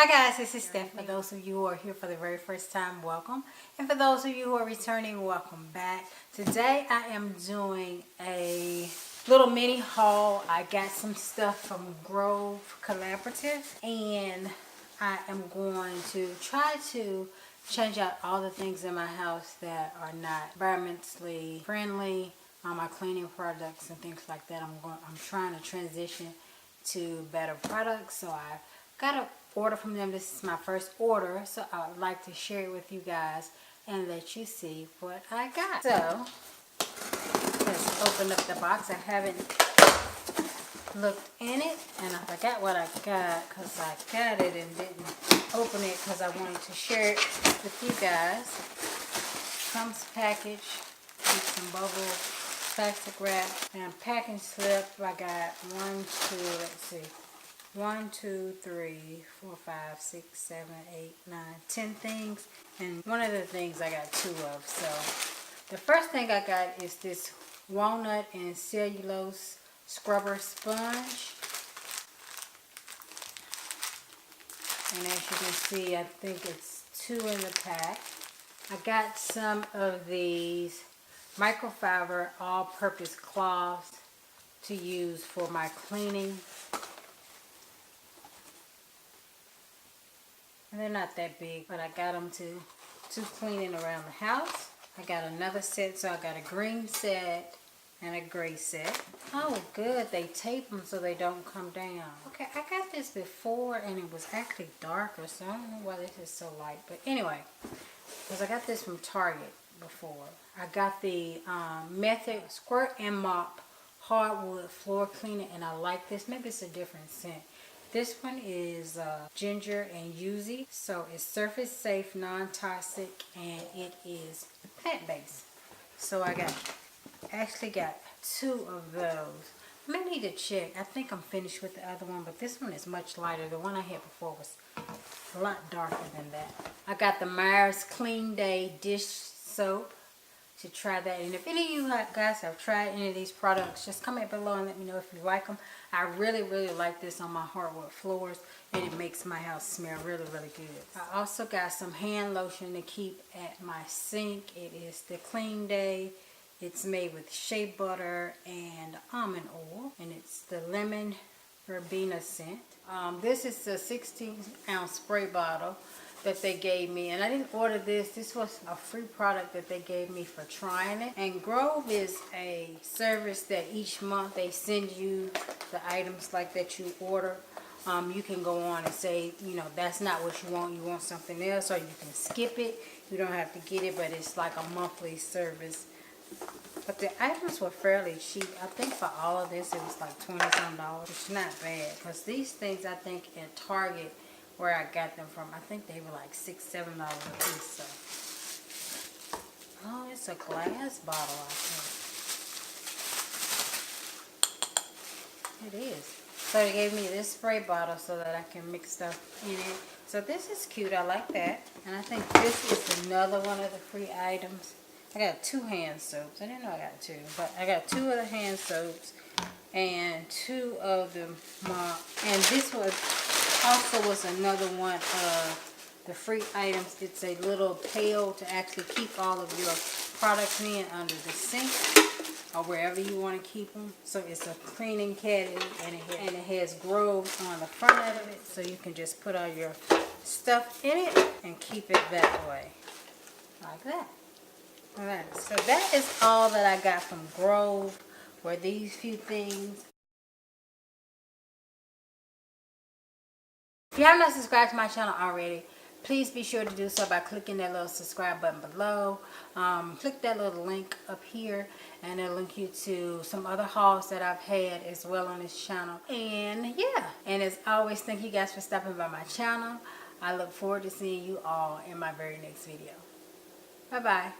Hi guys, this is Steph. For those of you who are here for the very first time, welcome. And for those of you who are returning, welcome back. Today I am doing a little mini haul. I got some stuff from Grove Collaborative and I am going to try to change out all the things in my house that are not environmentally friendly. My cleaning products and things like that. I'm trying to transition to better products, so I got a order from them. This is my first order, so I would like to share it with you guys and let you see what I got. So let's open up the box. I haven't looked in it and I forgot what I got because I got it and didn't open it because I wanted to share it with you guys. Comes packaged with some bubble plastic wrap and packing slip. I got 1, 2, 3, 4, 5, 6, 7, 8, 9, 10 things, and one of the things I got 2 of. So the first thing I got is this walnut and cellulose scrubber sponge, and as you can see, I think it's 2 in the pack. I got some of these microfiber all-purpose cloths to use for my cleaning. And they're not that big, but I got them to cleaning around the house. I got another set, so I got a green set and a gray set. Oh, good. They tape them so they don't come down. Okay, I got this before, and it was actually darker, so I don't know why this is so light. But anyway, because I got this from Target before. I got the Mythic Squirt and Mop Hardwood Floor Cleaner, and I like this. Maybe it's a different scent. This one is ginger and yuzu, so it's surface safe, non-toxic, and it is plant-based. So I actually got 2 of those. I may need to check. I think I'm finished with the other one, but this one is much lighter. The one I had before was a lot darker than that. I got the Myers Clean Day dish soap to try that. And if any of you guys have tried any of these products, just comment below and let me know if you like them. I really like this on my hardwood floors, and it makes my house smell really good. I also got some hand lotion to keep at my sink. It is the Clean Day. It's made with shea butter and almond oil, and it's the lemon verbena scent. This is the 16-ounce spray bottle that they gave me, and I didn't order this. This was a free product that they gave me for trying it. And Grove is a service that each month they send you the items like that you order. You can go on and say, you know, that's not what you want something else, or you can skip it. You don't have to get it, but it's like a monthly service. But the items were fairly cheap. I think for all of this it was like $20-some, which is not bad, because these things, I think at Target where I got them from, I think they were like $6, $7 a piece. So. Oh, it's a glass bottle, I think. It is. So they gave me this spray bottle so that I can mix stuff in it. So this is cute. I like that. And I think this is another one of the free items. I got 2 hand soaps. I didn't know I got 2, but I got 2 of the hand soaps and 2 of the mop. And this was another one of the free items. It's a little pail to actually keep all of your products in under the sink or wherever you want to keep them. So it's a cleaning caddy, and it has Grove on the front of it, so you can just put all your stuff in it and keep it that way, like that. Alright, so that is all that I got from Grove, were these few things. If you have not subscribed to my channel already, please be sure to do so by clicking that little subscribe button below. Click that little link up here, and it'll link you to some other hauls that I've had as well on this channel. And yeah, and as always, thank you guys for stopping by my channel. I look forward to seeing you all in my very next video. Bye bye.